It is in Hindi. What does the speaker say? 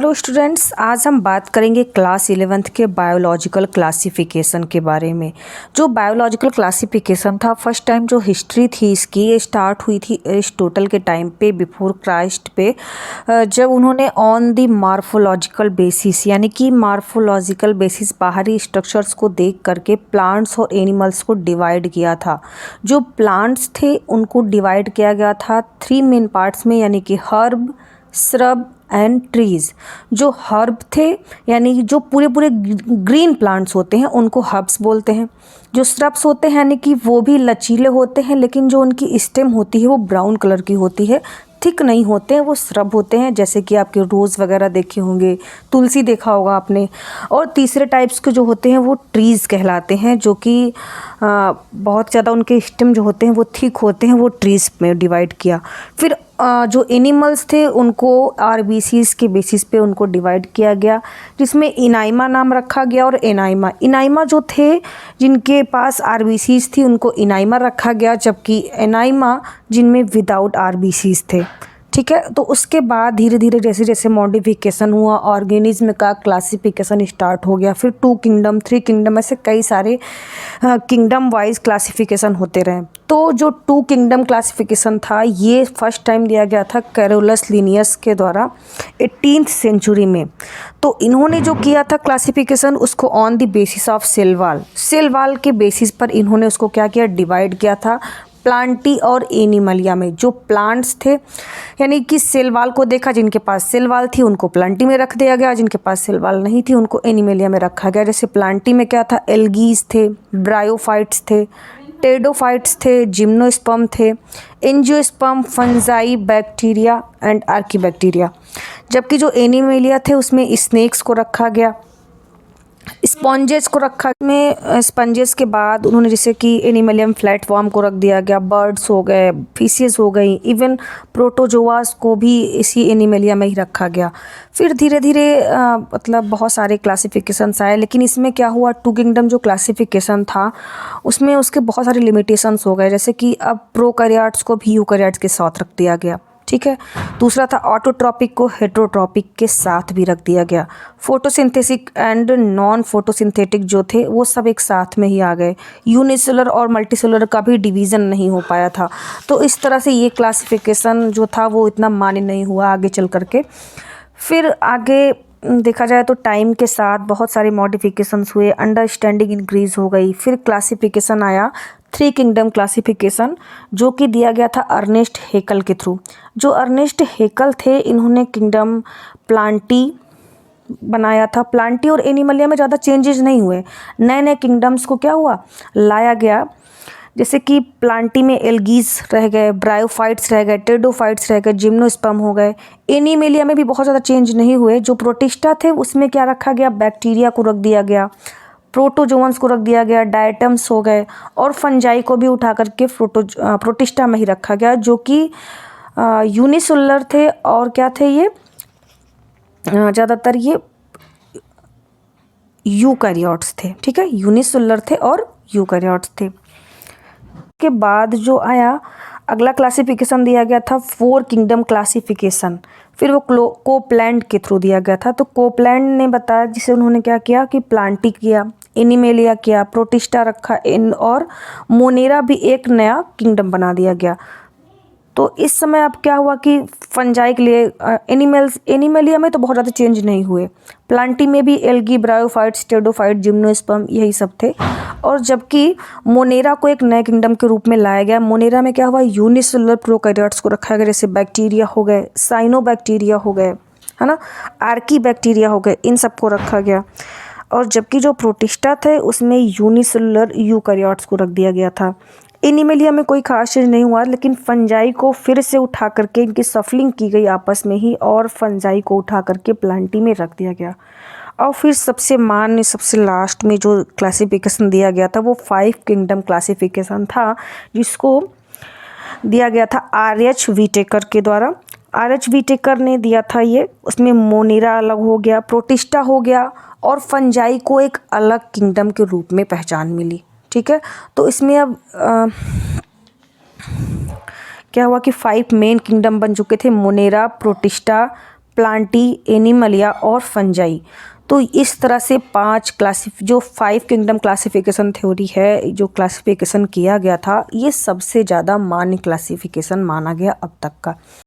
हेलो स्टूडेंट्स, आज हम बात करेंगे क्लास 11th के बायोलॉजिकल क्लासिफिकेशन के बारे में। जो बायोलॉजिकल क्लासिफिकेशन था, फर्स्ट टाइम जो हिस्ट्री थी इसकी, ये स्टार्ट हुई थी एरिस्टोटल के टाइम पे, बिफोर क्राइस्ट पे, जब उन्होंने ऑन द मार्फोलॉजिकल बेसिस, यानी कि मार्फोलॉजिकल बेसिस बाहरी स्ट्रक्चर्स को देख करके प्लांट्स और एनिमल्स को डिवाइड किया था। जो प्लांट्स थे उनको डिवाइड किया गया था 3 मेन पार्ट्स में, यानी कि हर्ब, श्रब एंड ट्रीज़। जो हर्ब थे यानी जो पूरे पूरे ग्रीन प्लांट्स होते हैं उनको हर्ब्स बोलते हैं। जो श्रब्स होते हैं यानी कि वो भी लचीले होते हैं, लेकिन जो उनकी स्टेम होती है वो ब्राउन कलर की होती है, थिक नहीं होते हैं, वो श्रब होते हैं। जैसे कि आपके रोज़ वगैरह देखे होंगे, तुलसी देखा होगा आपने। और तीसरे टाइप्स के जो होते हैं वो ट्रीज़ कहलाते हैं, जो कि बहुत ज़्यादा उनके स्टेम जो होते हैं वो थिक होते हैं, वो ट्रीज़ में डिवाइड किया। फिर जो एनिमल्स थे उनको आरबीसीज के बेसिस पे उनको डिवाइड किया गया, जिसमें इनाइमा नाम रखा गया और एनाइमा। इनाइमा जो थे जिनके पास आरबीसीज थी उनको इनाइमा रखा गया, जबकि एनाइमा जिनमें विदाउट आरबीसीज थे। ठीक है, तो उसके बाद धीरे धीरे जैसे जैसे मॉडिफिकेशन हुआ, ऑर्गेनिज्म का क्लासिफिकेशन स्टार्ट हो गया। फिर 2 किंगडम, 3 किंगडम, ऐसे कई सारे किंगडम वाइज क्लासिफिकेशन होते रहे। तो जो 2 किंगडम क्लासिफिकेशन था ये फर्स्ट टाइम दिया गया था कैरोलस लिनियस के द्वारा 18th सेंचुरी में। तो इन्होंने जो किया था क्लासिफिकेशन, उसको on the basis of cell wall के बेसिस पर इन्होंने उसको क्या किया, डिवाइड किया था प्लांटी और एनिमलिया में। जो प्लांट्स थे यानी कि सेल वाल को देखा, जिनके पास सेल वाल थी उनको प्लांटी में रख दिया गया, जिनके पास सेल वाल नहीं थी उनको एनिमलिया में रखा गया। जैसे प्लांटी में क्या था, एल्गीज थे, ब्रायोफाइट्स थे, टेडोफाइट्स थे, जिम्नोस्पर्म थे, angiosperm, fungi, bacteria and archaebacteria. जबकि जो एनिमलिया थे उसमें स्नेक्स को रखा गया, स्पॉन्जेस को रखा। में स्पंजेस के बाद उन्होंने जैसे कि एनिमलियम प्लेटफॉर्म को रख दिया गया, बर्ड्स हो गए, फिशेस हो गई, इवन प्रोटोजोआस को भी इसी एनिमलिया में ही रखा गया। फिर धीरे धीरे मतलब बहुत सारे क्लासिफिकेशंस आए, लेकिन इसमें क्या हुआ, 2 किंगडम जो क्लासिफिकेशन था उसमें उसके बहुत सारे लिमिटेशंस हो गए। जैसे कि अब प्रोकैरियोट्स को भी यूकैरियोट्स के साथ रख दिया गया। ठीक है, दूसरा था ऑटोट्रॉपिक को हेटेरोट्रॉपिक के साथ भी रख दिया गया। फोटोसिंथेटिक एंड नॉन फोटोसिंथेटिक जो थे वो सब एक साथ में ही आ गए। यूनिसेलुलर और मल्टीसेलुलर का भी डिवीज़न नहीं हो पाया था। तो इस तरह से ये क्लासिफिकेशन जो था वो इतना मान्य नहीं हुआ आगे चल करके। फिर आगे देखा जाए तो टाइम के साथ बहुत सारे मॉडिफिकेशंस हुए, अंडरस्टैंडिंग इंक्रीज़ हो गई। फिर क्लासिफिकेशन आया 3 किंगडम क्लासिफिकेशन, जो कि दिया गया था अर्नेस्ट हेकल के थ्रू। जो अर्नेस्ट हेकल थे इन्होंने किंगडम प्लांटी बनाया था। प्लांटी और एनिमलिया में ज़्यादा चेंजेस नहीं हुए, नए नए किंगडम्स को क्या हुआ, लाया गया। जैसे कि प्लांटी में एल्गीज रह गए, ब्रायोफाइट्स रह गए, टेडोफाइट्स रह गए, जिम्नोस्पर्म हो गए। एनिमलिया में भी बहुत ज़्यादा चेंज नहीं हुए। जो प्रोटिस्टा थे उसमें क्या रखा गया, बैक्टीरिया को रख दिया गया, प्रोटोजोअन्स को रख दिया गया, डायटम्स हो गए, और फंजाई को भी उठा करके प्रोटिस्टा में ही रखा गया, जो कि यूनिसेलुलर थे। और क्या थे ये, ज़्यादातर ये यूकैरियोट्स थे। ठीक है, यूनिसेलुलर थे और यूकैरियोट्स थे। के बाद जो आया अगला क्लासिफिकेशन दिया गया था 4 किंगडम क्लासिफिकेशन। फिर वो कोपलैंड के थ्रू दिया गया था। तो कोपलैंड ने बताया, जिसे उन्होंने क्या किया कि प्लांटी किया, एनिमेलिया किया, प्रोटिस्टा रखा, और मोनेरा भी एक नया किंगडम बना दिया गया। तो इस समय अब क्या हुआ कि फंजाई के लिए एनिमलिया में तो बहुत ज़्यादा चेंज नहीं हुए, प्लांटी में भी एल्गी, ब्रायोफाइट्स, टेडोफाइट, जिम्नोस्पर्म यही सब थे। और जबकि मोनेरा को एक नए किंगडम के रूप में लाया गया। मोनेरा में क्या हुआ, यूनिसेलुलर प्रोकैरियोट्स को रखा गया, जैसे बैक्टीरिया हो गए, साइनोबैक्टीरिया हो गए, है ना, आर्कीबैक्टीरिया हो गए, इन सबको रखा गया। और जबकि जो प्रोटिस्टा थे उसमें यूनिसेलुलर यूकैरियोट्स को रख दिया गया था। एनिमलिया में कोई खास चीज़ नहीं हुआ, लेकिन फंजाई को फिर से उठा करके इनकी सफलिंग की गई आपस में ही, और फंजाई को उठा करके प्लांटी में रख दिया गया। और फिर सबसे मान्य, सबसे लास्ट में जो क्लासिफिकेशन दिया गया था वो 5 किंगडम क्लासिफिकेशन था, जिसको दिया गया था आर.एच. व्हिटेकर के द्वारा। आर.एच. व्हिटेकर ने दिया था ये। उसमें मोनेरा अलग हो गया, प्रोटिस्टा हो गया, और फंजाई को एक अलग किंगडम के रूप में पहचान मिली। ठीक है, तो इसमें अब क्या हुआ कि 5 मेन किंगडम बन चुके थे, मोनेरा, प्रोटिस्टा, प्लांटी, एनिमलिया और फंजाई। तो इस तरह से 5 किंगडम क्लासिफिकेशन थ्योरी है, जो क्लासिफिकेशन किया गया था, ये सबसे ज़्यादा मान्य क्लासिफिकेशन माना गया अब तक का।